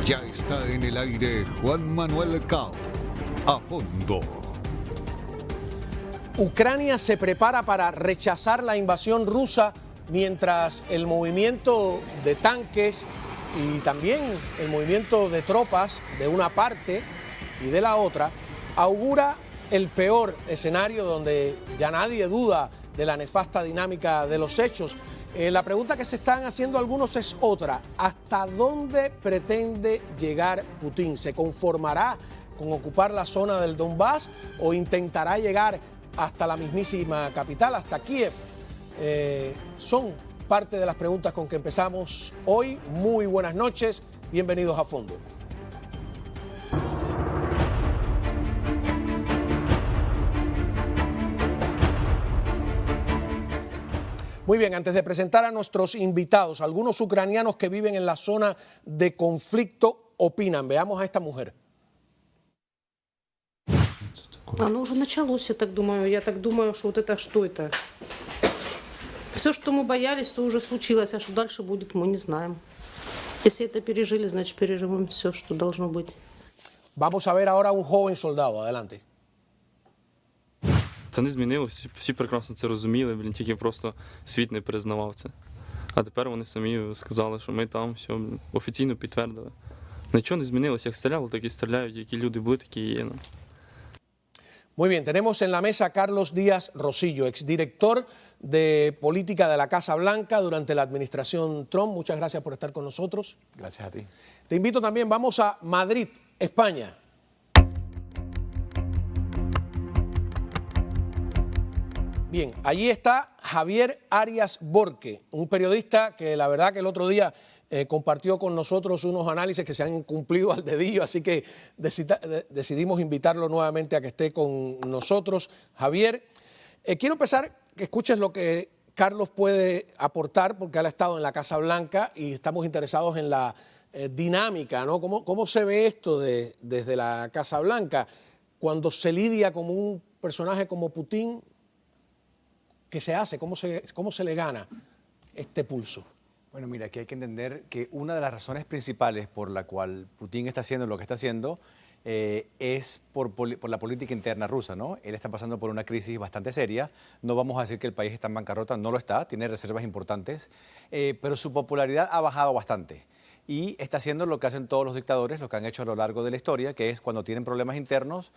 Ya está en el aire Juan Manuel Cao. A fondo. Ucrania se prepara para rechazar la invasión rusa mientras el movimiento de tanques y también el movimiento de tropas de una parte y de la otra augura el peor escenario donde ya nadie duda de la nefasta dinámica de los hechos. La pregunta que se están haciendo algunos es otra: ¿hasta dónde pretende llegar Putin? ¿Se conformará con ocupar la zona del Donbass o intentará llegar hasta la mismísima capital, hasta Kiev? Son parte de las preguntas con que empezamos hoy. Muy buenas noches, bienvenidos a Fondo. Muy bien, antes de presentar a nuestros invitados, algunos ucranianos que viven en la zona de conflicto opinan. Veamos a esta mujer. Оно уже началось, я так думаю. Я так думаю, что вот это что это? Все, что мы боялись, то уже случилось. А что дальше будет, мы не знаем. Если это пережили, значит переживем все, что должно быть. Vamos a ver ahora a un joven soldado. Adelante. Це не змінилося, всі прекрасно це розуміли, тільки просто світ не признавав це. А тепер вони самі сказали, що ми там, все, офіційно підтвердили. Нічого не змінилося, як стріляли, так і стріляють, які люди були, такі і є. Muy bien, tenemos en la mesa a Carlos Díaz Rosillo, exdirector de política de la Casa Blanca durante la administración Trump. Muchas gracias por estar con nosotros. Gracias a ti. Te invito también, vamos a Madrid, España. Bien, allí está Javier Arias Borque, un periodista que la verdad que el otro día compartió con nosotros unos análisis que se han cumplido al dedillo, así que decidimos invitarlo nuevamente a que esté con nosotros. Javier, quiero empezar que escuches lo que Carlos puede aportar, porque él ha estado en la Casa Blanca y estamos interesados en la dinámica, ¿no? ¿Cómo se ve esto desde la Casa Blanca cuando se lidia con un personaje como Putin? ¿Qué se hace? ¿Cómo se le gana este pulso? Bueno, mira, aquí hay que entender que una de las razones principales por la cual Putin está haciendo lo que está haciendo es por la política interna rusa, ¿no? Él está pasando por una crisis bastante seria. No vamos a decir que el país está en bancarrota, no lo está, tiene reservas importantes, pero su popularidad ha bajado bastante. Y está haciendo lo que hacen todos los dictadores, lo que han hecho a lo largo de la historia, que es cuando tienen problemas internos,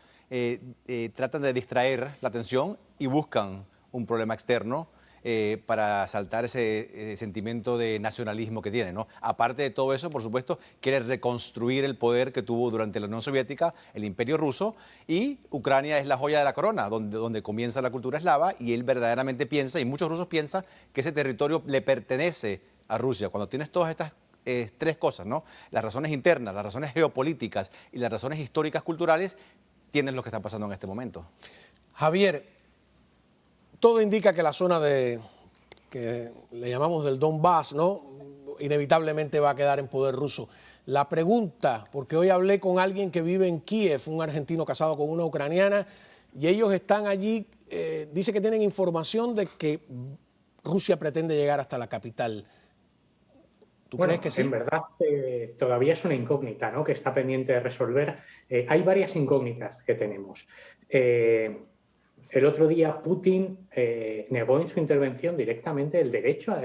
tratan de distraer la atención y buscan un problema externo para saltar ese sentimiento de nacionalismo que tiene, ¿no? Aparte de todo eso, por supuesto, quiere reconstruir el poder que tuvo durante la Unión Soviética, el Imperio Ruso, y Ucrania es la joya de la corona, donde comienza la cultura eslava, y él verdaderamente piensa, y muchos rusos piensan, que ese territorio le pertenece a Rusia. Cuando tienes todas estas tres cosas, ¿no? Las razones internas, las razones geopolíticas y las razones históricas culturales, tienes lo que está pasando en este momento. Javier, todo indica que la zona que le llamamos del Donbass, ¿no?, inevitablemente va a quedar en poder ruso. La pregunta, porque hoy hablé con alguien que vive en Kiev, un argentino casado con una ucraniana, y ellos están allí, dice que tienen información de que Rusia pretende llegar hasta la capital. ¿Tú crees que sí? En verdad, todavía es una incógnita, ¿no?, que está pendiente de resolver. Hay varias incógnitas que tenemos. El otro día Putin negó en su intervención directamente el derecho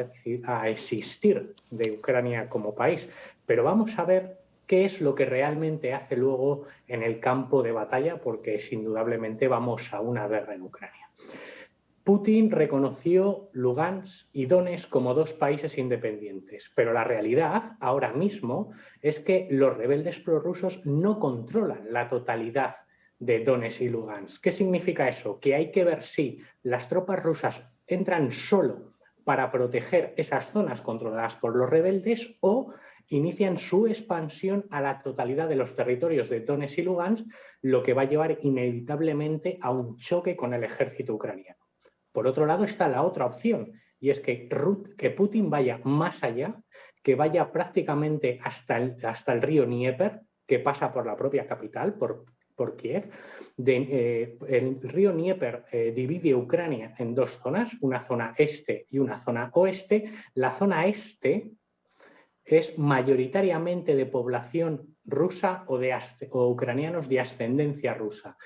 a existir de Ucrania como país. Pero vamos a ver qué es lo que realmente hace luego en el campo de batalla, porque indudablemente vamos a una guerra en Ucrania. Putin reconoció Lugansk y Donetsk como dos países independientes, pero la realidad ahora mismo es que los rebeldes prorrusos no controlan la totalidad de Donetsk y Lugansk. ¿Qué significa eso? Que hay que ver si las tropas rusas entran solo para proteger esas zonas controladas por los rebeldes o inician su expansión a la totalidad de los territorios de Donetsk y Lugansk, lo que va a llevar inevitablemente a un choque con el ejército ucraniano. Por otro lado está la otra opción, y es que Putin vaya más allá, que vaya prácticamente hasta el río Dnieper, que pasa por la propia capital, por Kiev. El río Dnieper divide Ucrania en dos zonas, una zona este y una zona oeste. La zona este es mayoritariamente de población rusa o ucranianos de ascendencia rusa.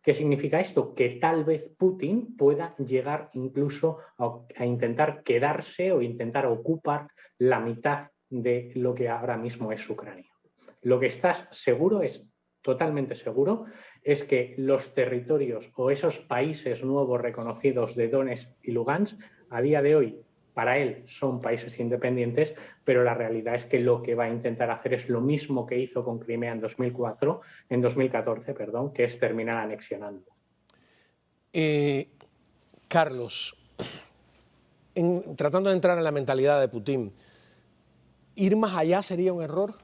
¿Qué significa esto? Que tal vez Putin pueda llegar incluso a intentar quedarse o intentar ocupar la mitad de lo que ahora mismo es Ucrania. Lo que estás seguro es, totalmente seguro, es que los territorios o esos países nuevos reconocidos de Donetsk y Lugansk, a día de hoy, para él son países independientes, pero la realidad es que lo que va a intentar hacer es lo mismo que hizo con Crimea en 2014, que es terminar anexionando. Carlos, tratando de entrar en la mentalidad de Putin, ¿ir más allá sería un error?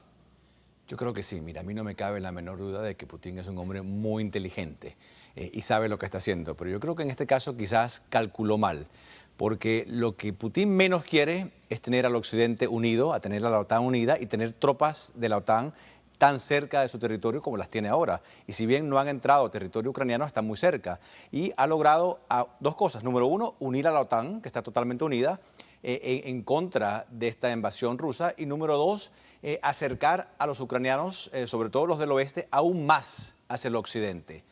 Yo creo que sí. Mira, a mí no me cabe la menor duda de que Putin es un hombre muy inteligente y sabe lo que está haciendo. Pero yo creo que en este caso quizás calculó mal, porque lo que Putin menos quiere es tener al Occidente unido, a tener a la OTAN unida y tener tropas de la OTAN tan cerca de su territorio como las tiene ahora. Y si bien no han entrado a territorio ucraniano, están muy cerca. Y ha logrado dos cosas. Número uno, unir a la OTAN, que está totalmente unida, en contra de esta invasión rusa. Y número dos, acercar a los ucranianos, sobre todo los del oeste, aún más hacia el occidente.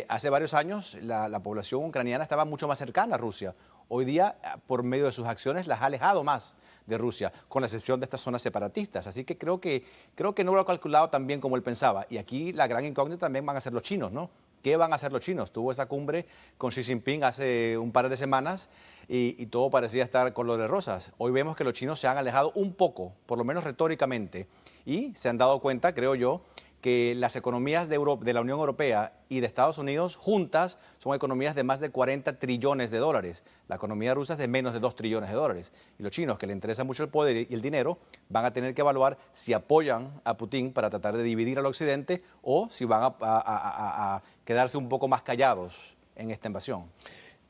Hace varios años la población ucraniana estaba mucho más cercana a Rusia. Hoy día, por medio de sus acciones, las ha alejado más de Rusia, con la excepción de estas zonas separatistas. Así que creo que no lo ha calculado tan bien como él pensaba. Y aquí la gran incógnita también van a ser los chinos, ¿no? ¿Qué van a hacer los chinos? Tuvo esa cumbre con Xi Jinping hace un par de semanas y todo parecía estar color de rosas. Hoy vemos que los chinos se han alejado un poco, por lo menos retóricamente, y se han dado cuenta, creo yo, que las economías de la Unión Europea y de Estados Unidos juntas son economías de más de 40 trillones de dólares. La economía rusa es de menos de 2 trillones de dólares. Y los chinos, que les interesa mucho el poder y el dinero, van a tener que evaluar si apoyan a Putin para tratar de dividir al Occidente o si van a quedarse un poco más callados en esta invasión.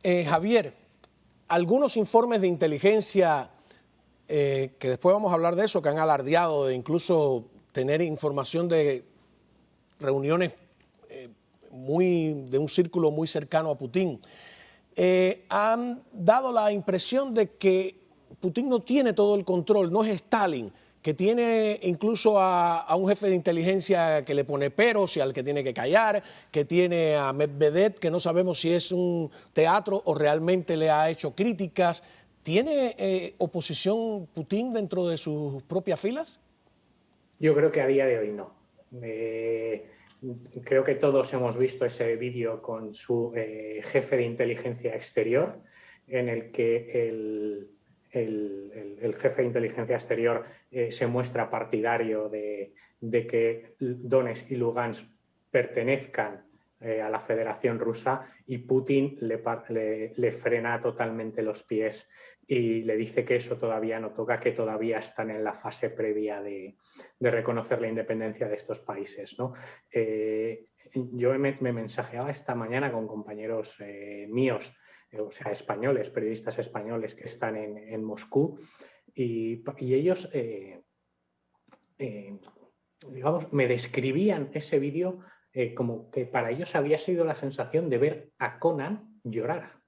Javier, algunos informes de inteligencia, que después vamos a hablar de eso, que han alardeado de incluso tener información de reuniones de un círculo muy cercano a Putin, han dado la impresión de que Putin no tiene todo el control, no es Stalin, que tiene incluso a un jefe de inteligencia que le pone peros y al que tiene que callar, que tiene a Medvedev, que no sabemos si es un teatro o realmente le ha hecho críticas. ¿Tiene oposición Putin dentro de sus propias filas? Yo creo que a día de hoy no. Creo que todos hemos visto ese vídeo con su jefe de inteligencia exterior, en el que el jefe de inteligencia exterior se muestra partidario de que Donetsk y Lugansk pertenezcan a la Federación Rusa, y Putin le frena totalmente los pies y le dice que eso todavía no toca, que todavía están en la fase previa de reconocer la independencia de estos países, ¿no? Yo me mensajeaba esta mañana con compañeros míos, o sea, españoles, periodistas españoles que están en Moscú, y ellos, digamos, me describían ese vídeo como que para ellos había sido la sensación de ver a Conan llorar.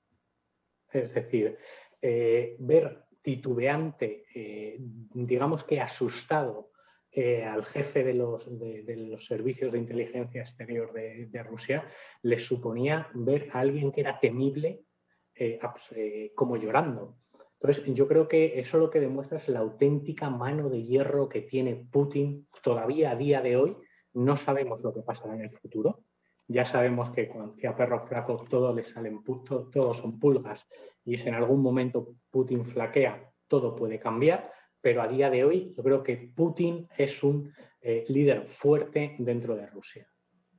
Es decir, ver titubeante, digamos que asustado, al jefe de los servicios de inteligencia exterior de Rusia, les suponía ver a alguien que era temible como llorando. Entonces, yo creo que eso lo que demuestra es la auténtica mano de hierro que tiene Putin todavía a día de hoy. No sabemos lo que pasará en el futuro. Ya sabemos que cuando a perro flaco todos son pulgas, y si en algún momento Putin flaquea, todo puede cambiar, pero a día de hoy yo creo que Putin es un líder fuerte dentro de Rusia.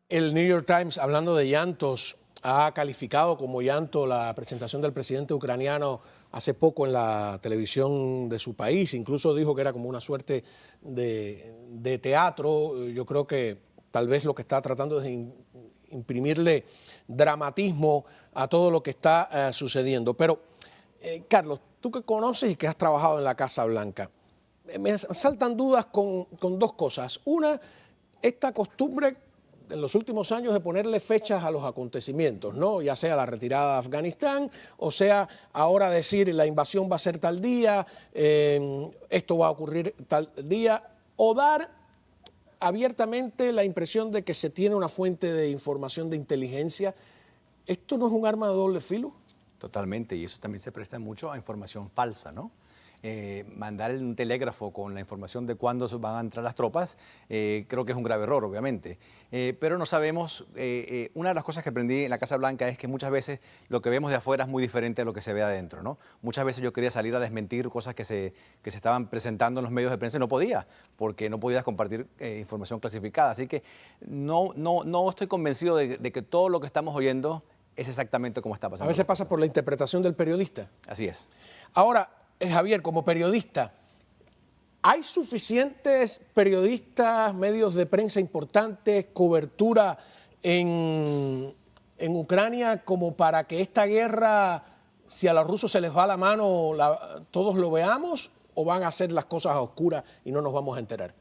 El New York Times, hablando de llantos, ha calificado como llanto la presentación del presidente ucraniano hace poco en la televisión de su país. Incluso dijo que era como una suerte de teatro. Yo creo que tal vez lo que está tratando es imprimirle dramatismo a todo lo que está sucediendo. Pero, Carlos, tú que conoces y que has trabajado en la Casa Blanca, me saltan dudas con dos cosas. Una, esta costumbre en los últimos años de ponerle fechas a los acontecimientos, ¿no? Ya sea la retirada de Afganistán, o sea, ahora decir la invasión va a ser tal día, esto va a ocurrir tal día, o dar abiertamente la impresión de que se tiene una fuente de información de inteligencia. ¿Esto no es un arma de doble filo? Totalmente, y eso también se presta mucho a información falsa, ¿no? Mandar un telégrafo con la información de cuándo van a entrar las tropas, creo que es un grave error, obviamente. Pero no sabemos, una de las cosas que aprendí en la Casa Blanca es que muchas veces lo que vemos de afuera es muy diferente a lo que se ve adentro, ¿no? Muchas veces yo quería salir a desmentir cosas que se estaban presentando en los medios de prensa y no podía, porque no podías compartir información clasificada. Así que no estoy convencido de que todo lo que estamos oyendo es exactamente como está pasando. A veces pasa por la interpretación del periodista. Así es. Ahora, Javier, como periodista, ¿hay suficientes periodistas, medios de prensa importantes, cobertura en Ucrania como para que esta guerra, si a los rusos se les va la mano, todos lo veamos, o van a hacer las cosas a oscuras y no nos vamos a enterar?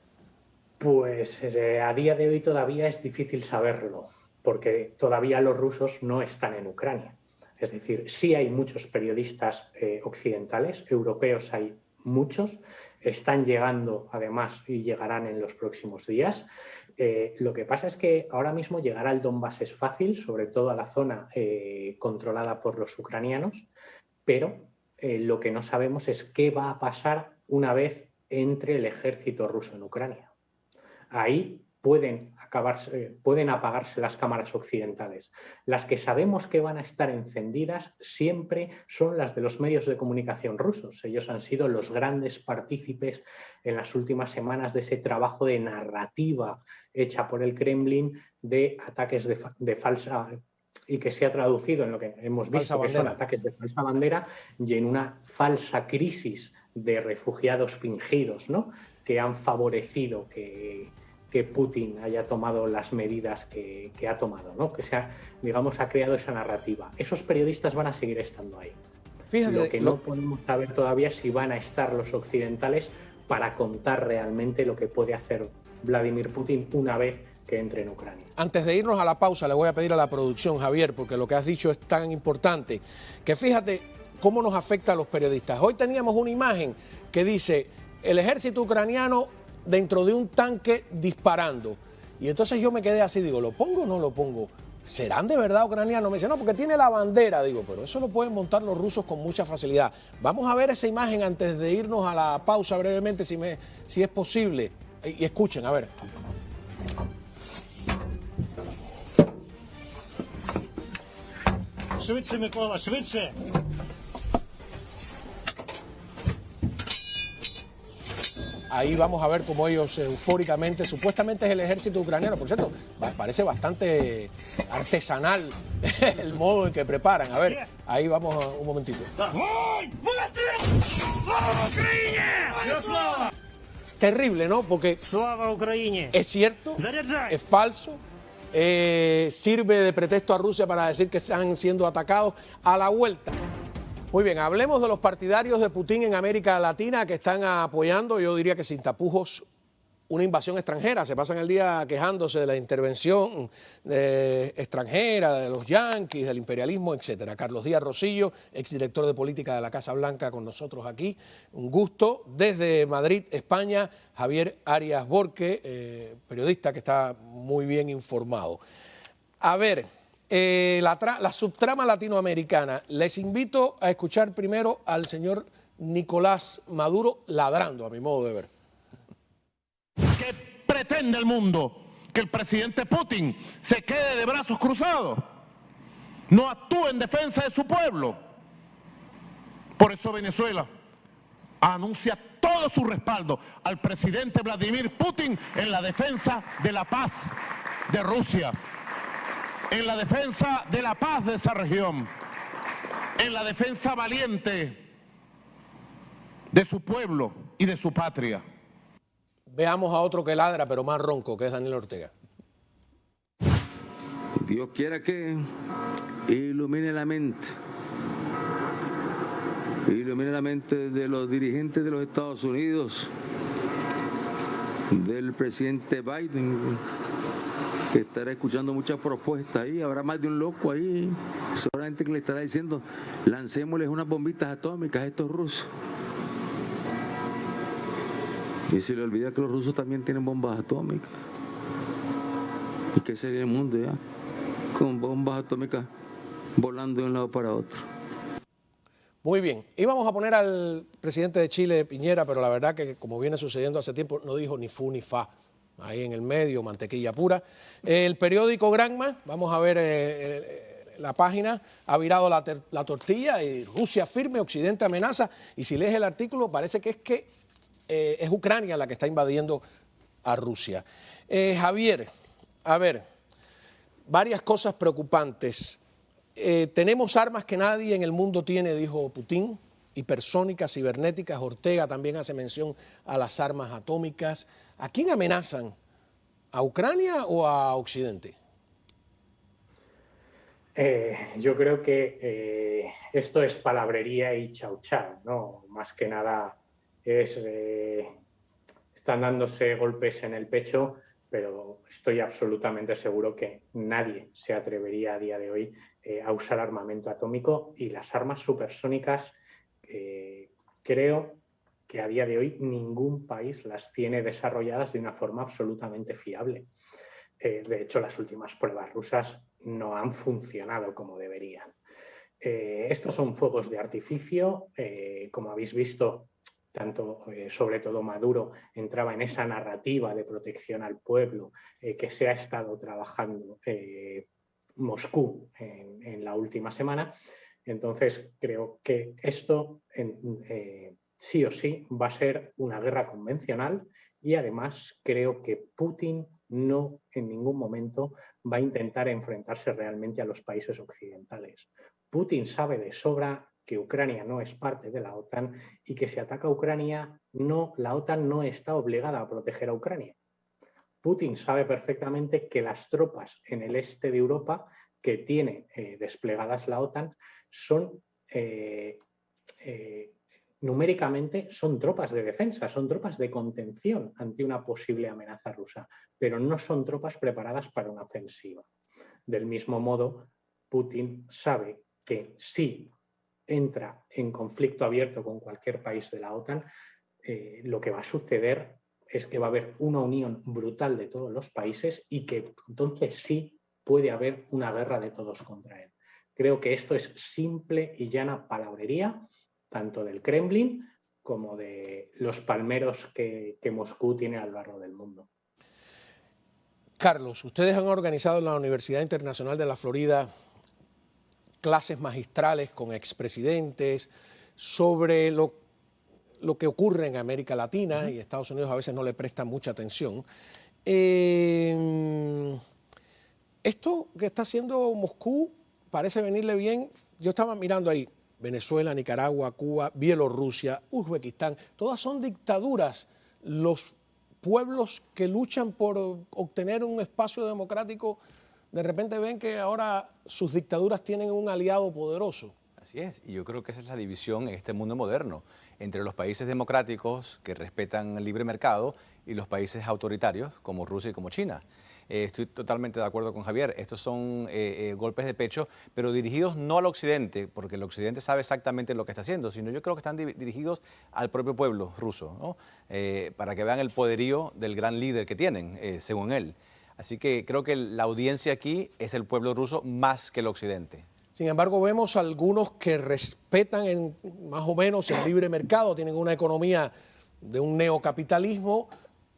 Pues a día de hoy todavía es difícil saberlo, porque todavía los rusos no están en Ucrania. Es decir, sí hay muchos periodistas occidentales, europeos hay muchos, están llegando además y llegarán en los próximos días. Lo que pasa es que ahora mismo llegar al Donbass es fácil, sobre todo a la zona controlada por los ucranianos, pero lo que no sabemos es qué va a pasar una vez entre el ejército ruso en Ucrania. Ahí pueden apagarse las cámaras occidentales. Las que sabemos que van a estar encendidas siempre son las de los medios de comunicación rusos. Ellos han sido los grandes partícipes en las últimas semanas de ese trabajo de narrativa hecha por el Kremlin de ataques de falsa, y que se ha traducido en lo que hemos visto, que son ataques de falsa bandera y en una falsa crisis de refugiados fingidos, ¿no? Que han favorecido que Putin haya tomado las medidas que ha tomado, ¿no? Que ha creado esa narrativa. Esos periodistas van a seguir estando ahí. Fíjate, lo que no podemos saber todavía es si van a estar los occidentales para contar realmente lo que puede hacer Vladimir Putin una vez que entre en Ucrania. Antes de irnos a la pausa, le voy a pedir a la producción, Javier, porque lo que has dicho es tan importante, que fíjate cómo nos afecta a los periodistas. Hoy teníamos una imagen que dice, el ejército ucraniano dentro de un tanque disparando. Y entonces yo me quedé así, digo, ¿lo pongo o no lo pongo? ¿Serán de verdad ucranianos? Me dice, no, porque tiene la bandera. Digo, pero eso lo pueden montar los rusos con mucha facilidad. Vamos a ver esa imagen antes de irnos a la pausa brevemente, si es posible. Y escuchen, a ver. Швидше, Микола, швидше! Ahí vamos a ver cómo ellos eufóricamente, supuestamente es el ejército ucraniano, por cierto, parece bastante artesanal el modo en que preparan. A ver, ahí vamos un momentito. Terrible, ¿no? Porque es cierto, es falso, sirve de pretexto a Rusia para decir que están siendo atacados a la vuelta. Muy bien, hablemos de los partidarios de Putin en América Latina que están apoyando, yo diría que sin tapujos, una invasión extranjera. Se pasan el día quejándose de la intervención extranjera, de los yanquis, del imperialismo, etcétera. Carlos Díaz Rosillo, exdirector de política de la Casa Blanca, con nosotros aquí. Un gusto. Desde Madrid, España, Javier Arias Borque, periodista que está muy bien informado. A ver, la subtrama latinoamericana. Les invito a escuchar primero al señor Nicolás Maduro ladrando, a mi modo de ver. ¿Qué pretende el mundo? ¿Que el presidente Putin se quede de brazos cruzados? ¿No actúe en defensa de su pueblo? Por eso Venezuela anuncia todo su respaldo al presidente Vladimir Putin en la defensa de la paz de Rusia, en la defensa de la paz de esa región, en la defensa valiente de su pueblo y de su patria. Veamos a otro que ladra, pero más ronco, que es Daniel Ortega. Dios quiera que ilumine la mente de los dirigentes de los Estados Unidos, del presidente Biden, que estará escuchando muchas propuestas ahí, habrá más de un loco ahí, solamente que le estará diciendo, lancémosles unas bombitas atómicas a estos rusos. Y se le olvida que los rusos también tienen bombas atómicas. ¿Y qué sería el mundo ya? Con bombas atómicas volando de un lado para otro. Muy bien, íbamos a poner al presidente de Chile, Piñera, pero la verdad que como viene sucediendo hace tiempo, no dijo ni fu ni fa. Ahí en el medio, mantequilla pura. El periódico Granma, vamos a ver la página, ha virado la tortilla y Rusia firme, Occidente amenaza. Y si lees el artículo, parece que es Ucrania la que está invadiendo a Rusia. Javier, a ver, varias cosas preocupantes. Tenemos armas que nadie en el mundo tiene, dijo Putin, hipersónicas, cibernéticas. Ortega también hace mención a las armas atómicas. ¿A quién amenazan? ¿A Ucrania o a Occidente? Yo creo que esto es palabrería y chau chau, ¿no? Más que nada están dándose golpes en el pecho, pero estoy absolutamente seguro que nadie se atrevería a día de hoy a usar armamento atómico, y las armas supersónicas creo que a día de hoy ningún país las tiene desarrolladas de una forma absolutamente fiable. De hecho, las últimas pruebas rusas no han funcionado como deberían. Estos son fuegos de artificio. Como habéis visto, sobre todo Maduro entraba en esa narrativa de protección al pueblo que se ha estado trabajando Moscú en la última semana. Entonces, creo que esto sí o sí va a ser una guerra convencional, y además creo que Putin no en ningún momento va a intentar enfrentarse realmente a los países occidentales. Putin sabe de sobra que Ucrania no es parte de la OTAN y que si ataca a Ucrania, la OTAN no está obligada a proteger a Ucrania. Putin sabe perfectamente que las tropas en el este de Europa que tiene desplegadas la OTAN son numéricamente son tropas de defensa, son tropas de contención ante una posible amenaza rusa, pero no son tropas preparadas para una ofensiva. Del mismo modo, Putin sabe que si entra en conflicto abierto con cualquier país de la OTAN, lo que va a suceder es que va a haber una unión brutal de todos los países y que entonces sí puede haber una guerra de todos contra él. Creo que esto es simple y llana palabrería, tanto del Kremlin como de los palmeros que Moscú tiene a lo largo del mundo. Carlos, ustedes han organizado en la Universidad Internacional de la Florida clases magistrales con expresidentes sobre lo que ocurre en América Latina, y Estados Unidos a veces no le presta mucha atención. Esto que está haciendo Moscú parece venirle bien. Yo estaba mirando ahí, Venezuela, Nicaragua, Cuba, Bielorrusia, Uzbekistán, todas son dictaduras. Los pueblos que luchan por obtener un espacio democrático, de repente ven que ahora sus dictaduras tienen un aliado poderoso. Así es, y yo creo que esa es la división en este mundo moderno, entre los países democráticos que respetan el libre mercado y los países autoritarios como Rusia y como China. Estoy totalmente de acuerdo con Javier, estos son golpes de pecho, pero dirigidos no al occidente, porque el occidente sabe exactamente lo que está haciendo, sino yo creo que están dirigidos al propio pueblo ruso, ¿no? Para que vean el poderío del gran líder que tienen, según él. Así que creo que la audiencia aquí es el pueblo ruso más que el occidente. Sin embargo, vemos algunos que respetan más o menos el libre mercado, tienen una economía de un neocapitalismo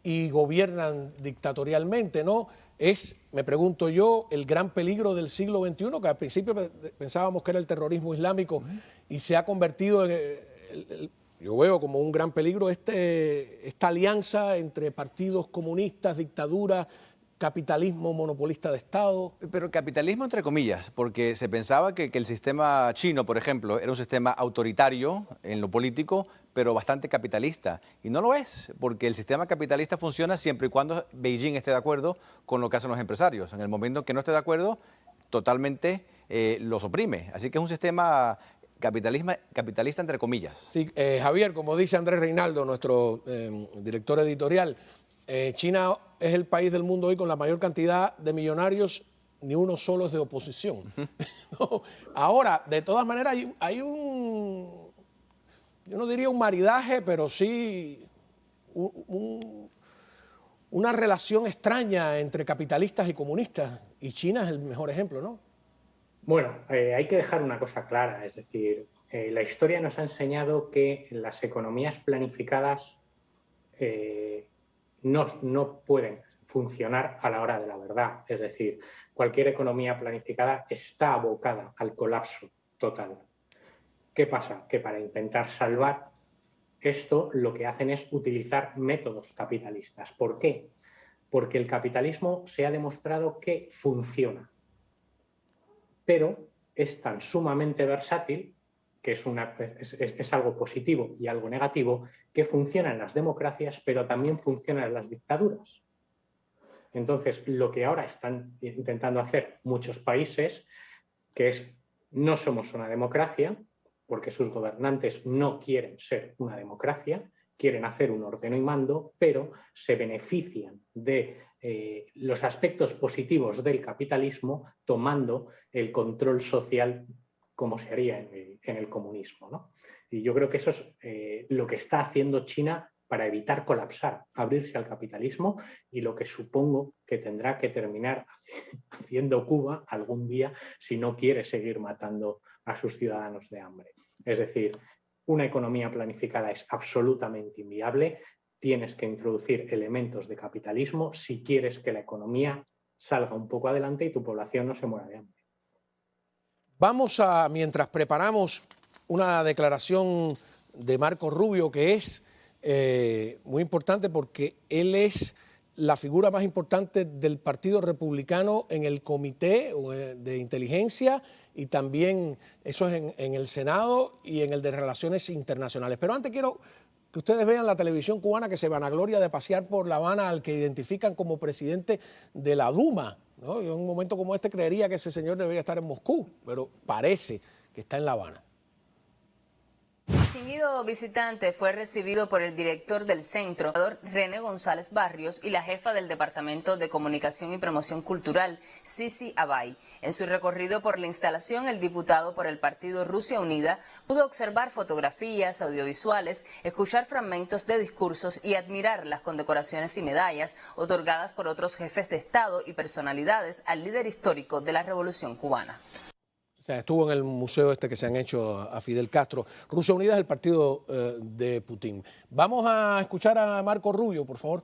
y gobiernan dictatorialmente, ¿no? Es, me pregunto yo, el gran peligro del siglo XXI, que al principio pensábamos que era el terrorismo islámico y se ha convertido en, yo veo como un gran peligro esta alianza entre partidos comunistas, dictaduras, capitalismo monopolista de Estado. Pero capitalismo entre comillas, porque se pensaba que el sistema chino, por ejemplo, era un sistema autoritario en lo político, pero bastante capitalista. Y no lo es, porque el sistema capitalista funciona siempre y cuando Beijing esté de acuerdo con lo que hacen los empresarios. En el momento que no esté de acuerdo, totalmente los oprime. Así que es un sistema capitalista entre comillas. Sí, Javier, como dice Andrés Reinaldo, nuestro director editorial, China es el país del mundo hoy con la mayor cantidad de millonarios, ni uno solo es de oposición. No, ahora, de todas maneras, hay un, yo no diría un maridaje, pero sí una relación extraña entre capitalistas y comunistas, y China es el mejor ejemplo, ¿no? Bueno, hay que dejar una cosa clara, es decir, la historia nos ha enseñado que las economías planificadas no pueden funcionar a la hora de la verdad. Es decir, cualquier economía planificada está abocada al colapso total. ¿Qué pasa? Que para intentar salvar esto, lo que hacen es utilizar métodos capitalistas. ¿Por qué? Porque el capitalismo se ha demostrado que funciona, pero es tan sumamente versátil, que es algo positivo y algo negativo, que funciona en las democracias, pero también funciona en las dictaduras. Entonces, lo que ahora están intentando hacer muchos países, que es, no somos una democracia, porque sus gobernantes no quieren ser una democracia, quieren hacer un ordeno y mando, pero se benefician de los aspectos positivos del capitalismo tomando el control social como se haría en el comunismo, ¿no? Y yo creo que eso es lo que está haciendo China para evitar colapsar, abrirse al capitalismo, y lo que supongo que tendrá que terminar haciendo Cuba algún día si no quiere seguir matando a sus ciudadanos de hambre. Es decir, una economía planificada es absolutamente inviable, tienes que introducir elementos de capitalismo si quieres que la economía salga un poco adelante y tu población no se muera de hambre. Vamos a, mientras preparamos una declaración de Marco Rubio, que es muy importante porque él es la figura más importante del Partido Republicano en el Comité de Inteligencia, y también eso es en el Senado y en el de Relaciones Internacionales. Pero antes quiero que ustedes vean la televisión cubana, que se vanagloria de pasear por La Habana al que identifican como presidente de la Duma, ¿no? Yo en un momento como este creería que ese señor debería estar en Moscú, pero parece que está en La Habana. El distinguido visitante fue recibido por el director del centro, René González Barrios, y la jefa del Departamento de Comunicación y Promoción Cultural, Sisi Abay. En su recorrido por la instalación, el diputado por el partido Rusia Unida pudo observar fotografías, audiovisuales, escuchar fragmentos de discursos y admirar las condecoraciones y medallas otorgadas por otros jefes de Estado y personalidades al líder histórico de la Revolución cubana. O sea, estuvo en el museo este que se han hecho a Fidel Castro. Rusia Unida es el partido de Putin. Vamos a escuchar a Marco Rubio, por favor.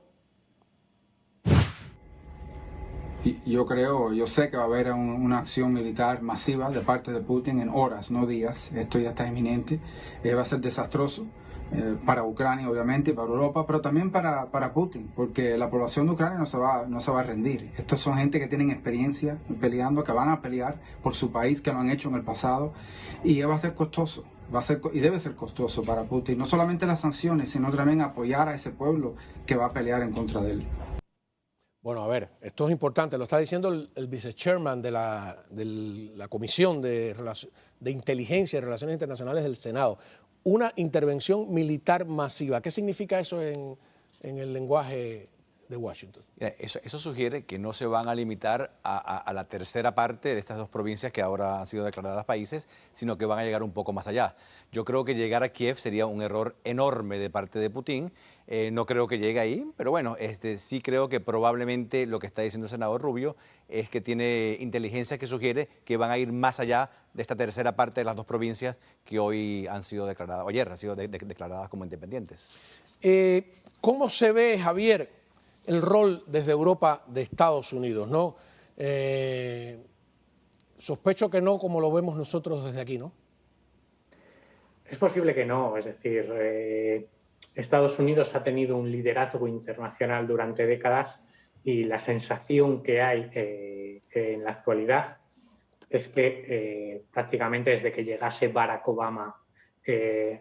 Yo sé que va a haber una acción militar masiva de parte de Putin en horas, no días. Esto ya está inminente. Va a ser desastroso para Ucrania, obviamente, para Europa, pero también para Putin, porque la población de Ucrania no se va a rendir. Estos son gente que tienen experiencia peleando, que van a pelear por su país, que lo han hecho en el pasado, y va a ser costoso. Y debe ser costoso para Putin, no solamente las sanciones, sino también apoyar a ese pueblo que va a pelear en contra de él. Bueno, a ver, esto es importante, lo está diciendo el vice-chairman de la Comisión de Inteligencia y Relaciones Internacionales del Senado. Una intervención militar masiva. ¿Qué significa eso en el lenguaje de Washington? Eso sugiere que no se van a limitar a la tercera parte de estas dos provincias que ahora han sido declaradas países, sino que van a llegar un poco más allá. Yo creo que llegar a Kiev sería un error enorme de parte de Putin. No creo que llegue ahí, pero bueno, sí creo que probablemente lo que está diciendo el senador Rubio es que tiene inteligencia que sugiere que van a ir más allá de esta tercera parte de las dos provincias que hoy han sido declaradas, o ayer han sido declaradas como independientes. ¿Cómo se ve, Javier, el rol desde Europa de Estados Unidos, ¿no? Sospecho que no como lo vemos nosotros desde aquí, ¿no? Es posible que no, es decir, Estados Unidos ha tenido un liderazgo internacional durante décadas, y la sensación que hay en la actualidad es que prácticamente desde que llegase Barack Obama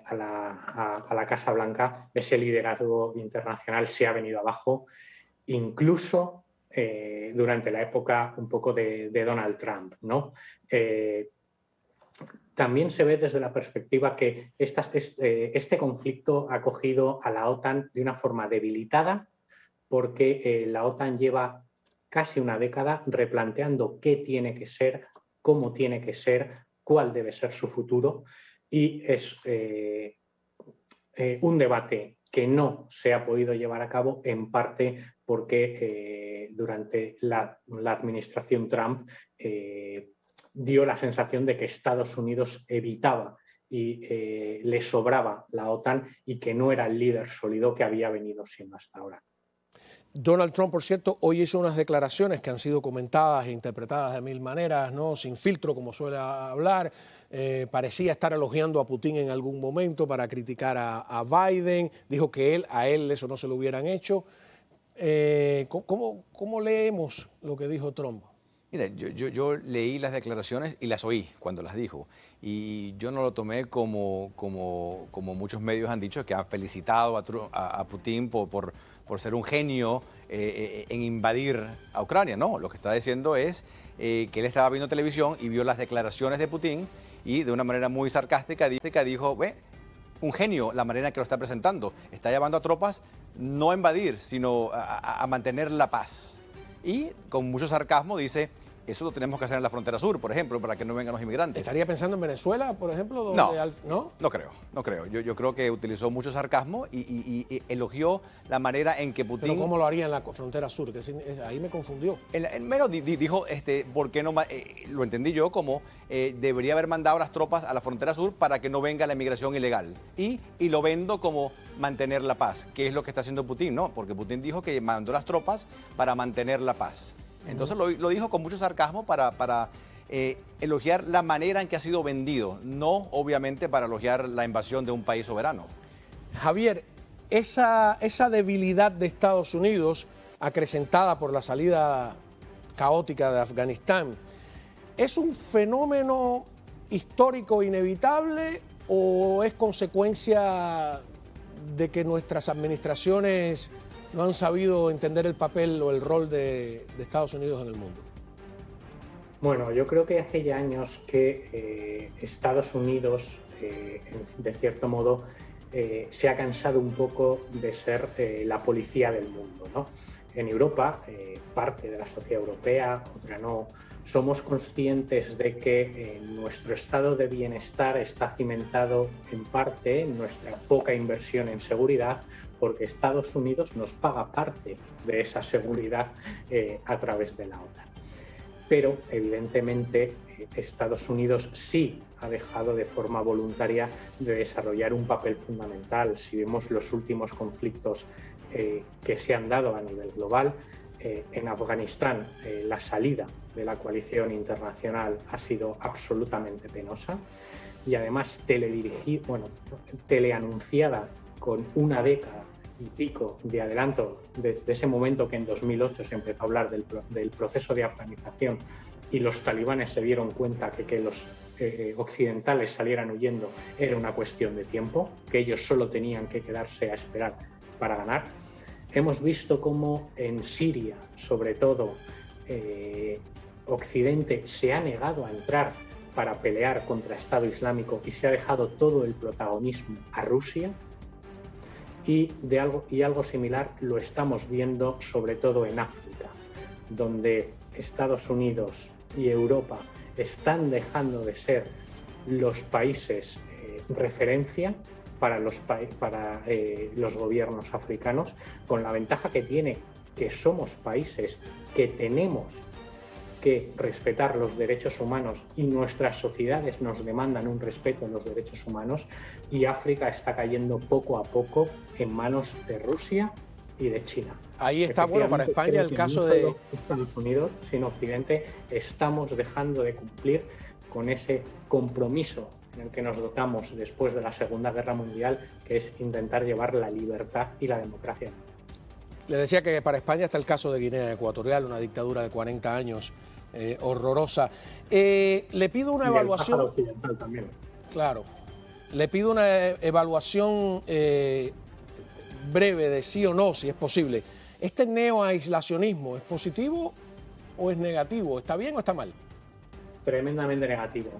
a la Casa Blanca, ese liderazgo internacional se ha venido abajo, incluso durante la época un poco de Donald Trump, ¿no? También se ve desde la perspectiva que este conflicto ha cogido a la OTAN de una forma debilitada, porque la OTAN lleva casi una década replanteando qué tiene que ser, cómo tiene que ser, cuál debe ser su futuro, y es un debate que no se ha podido llevar a cabo, en parte porque durante la administración Trump dio la sensación de que Estados Unidos evitaba y le sobraba la OTAN y que no era el líder sólido que había venido siendo hasta ahora. Donald Trump, por cierto, hoy hizo unas declaraciones que han sido comentadas e interpretadas de mil maneras, ¿no? Sin filtro, como suele hablar. Parecía estar elogiando a Putin en algún momento para criticar a Biden. Dijo que a él eso no se lo hubieran hecho. ¿Cómo leemos lo que dijo Trump? Mira, yo leí las declaraciones y las oí cuando las dijo. Y yo no lo tomé como muchos medios han dicho, que han felicitado a Putin por ser un genio en invadir a Ucrania. No, lo que está diciendo es que él estaba viendo televisión y vio las declaraciones de Putin y de una manera muy sarcástica dijo, ve, un genio la manera en que lo está presentando. Está llamando a tropas no a invadir, sino a mantener la paz. Y con mucho sarcasmo dice, eso lo tenemos que hacer en la frontera sur, por ejemplo, para que no vengan los inmigrantes. ¿Estaría pensando en Venezuela, por ejemplo? Donde no creo. Yo creo que utilizó mucho sarcasmo y elogió la manera en que Putin... ¿Pero cómo lo haría en la frontera sur? Ahí me confundió. Dijo, ¿por qué no? Lo entendí yo como debería haber mandado las tropas a la frontera sur para que no venga la inmigración ilegal. Y lo vendo como mantener la paz, que es lo que está haciendo Putin, ¿no? Porque Putin dijo que mandó las tropas para mantener la paz. Entonces lo dijo con mucho sarcasmo para elogiar la manera en que ha sido vendido, no obviamente para elogiar la invasión de un país soberano. Javier, esa debilidad de Estados Unidos, acrecentada por la salida caótica de Afganistán, ¿es un fenómeno histórico inevitable o es consecuencia de que nuestras administraciones no han sabido entender el papel o el rol de Estados Unidos en el mundo? Bueno, yo creo que hace ya años que Estados Unidos, de cierto modo, se ha cansado un poco de ser la policía del mundo, ¿no? En Europa, parte de la sociedad europea, otra no, somos conscientes de que nuestro estado de bienestar está cimentado en parte en nuestra poca inversión en seguridad, porque Estados Unidos nos paga parte de esa seguridad a través de la OTAN. Pero, evidentemente, Estados Unidos sí ha dejado de forma voluntaria de desarrollar un papel fundamental. Si vemos los últimos conflictos que se han dado a nivel global, en Afganistán la salida de la coalición internacional ha sido absolutamente penosa y además teleanunciada con una década y pico de adelanto desde ese momento que en 2008 se empezó a hablar del proceso de afganización y los talibanes se dieron cuenta que los occidentales salieran huyendo era una cuestión de tiempo, que ellos solo tenían que quedarse a esperar para ganar. Hemos visto cómo en Siria, sobre todo, Occidente se ha negado a entrar para pelear contra Estado Islámico y se ha dejado todo el protagonismo a Rusia. Y algo similar lo estamos viendo sobre todo en África, donde Estados Unidos y Europa están dejando de ser los países referencia para los gobiernos africanos, con la ventaja que tiene que somos países que tenemos que respetar los derechos humanos y nuestras sociedades nos demandan un respeto a los derechos humanos, y África está cayendo poco a poco en manos de Rusia y de China. Ahí está, bueno, para España el caso de Estados Unidos, sino Occidente, estamos dejando de cumplir con ese compromiso en el que nos dotamos después de la Segunda Guerra Mundial, que es intentar llevar la libertad y la democracia. Le decía que para España está el caso de Guinea Ecuatorial, una dictadura de 40 años, horrorosa. Le pido una evaluación. Occidental también. Claro. Le pido una evaluación breve de sí o no, si es posible. ¿Este neoaislacionismo es positivo o es negativo? ¿Está bien o está mal? Tremendamente negativo.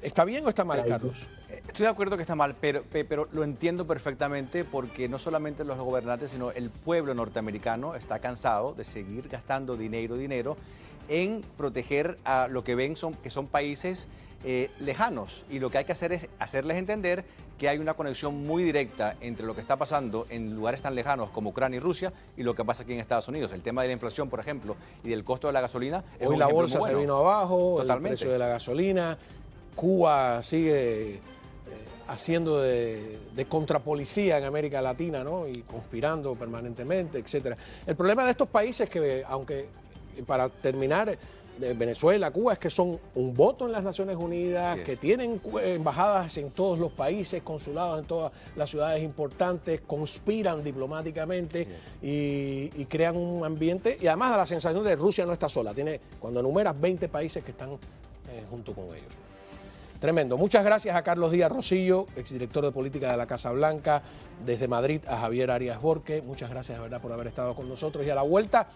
¿Está bien o está mal, Carlos? Estoy de acuerdo que está mal, pero lo entiendo perfectamente porque no solamente los gobernantes, sino el pueblo norteamericano está cansado de seguir gastando dinero en proteger a lo que ven que son países lejanos. Y lo que hay que hacer es hacerles entender que hay una conexión muy directa entre lo que está pasando en lugares tan lejanos como Ucrania y Rusia y lo que pasa aquí en Estados Unidos. El tema de la inflación, por ejemplo, y del costo de la gasolina. Hoy la bolsa se vino abajo, Totalmente. el precio de la gasolina. Cuba sigue haciendo de contrapolicía en América Latina, ¿no? Y conspirando permanentemente, etcétera. El problema de estos países que, aunque para terminar, de Venezuela, Cuba, es que son un voto en las Naciones Unidas, que tienen embajadas en todos los países, consulados en todas las ciudades importantes, conspiran diplomáticamente y crean un ambiente. Y además da la sensación de que Rusia no está sola. Cuando enumeras 20 países que están junto con ellos. Tremendo. Muchas gracias a Carlos Díaz Rosillo, exdirector de política de la Casa Blanca, desde Madrid a Javier Arias Borque. Muchas gracias de verdad por haber estado con nosotros y a la vuelta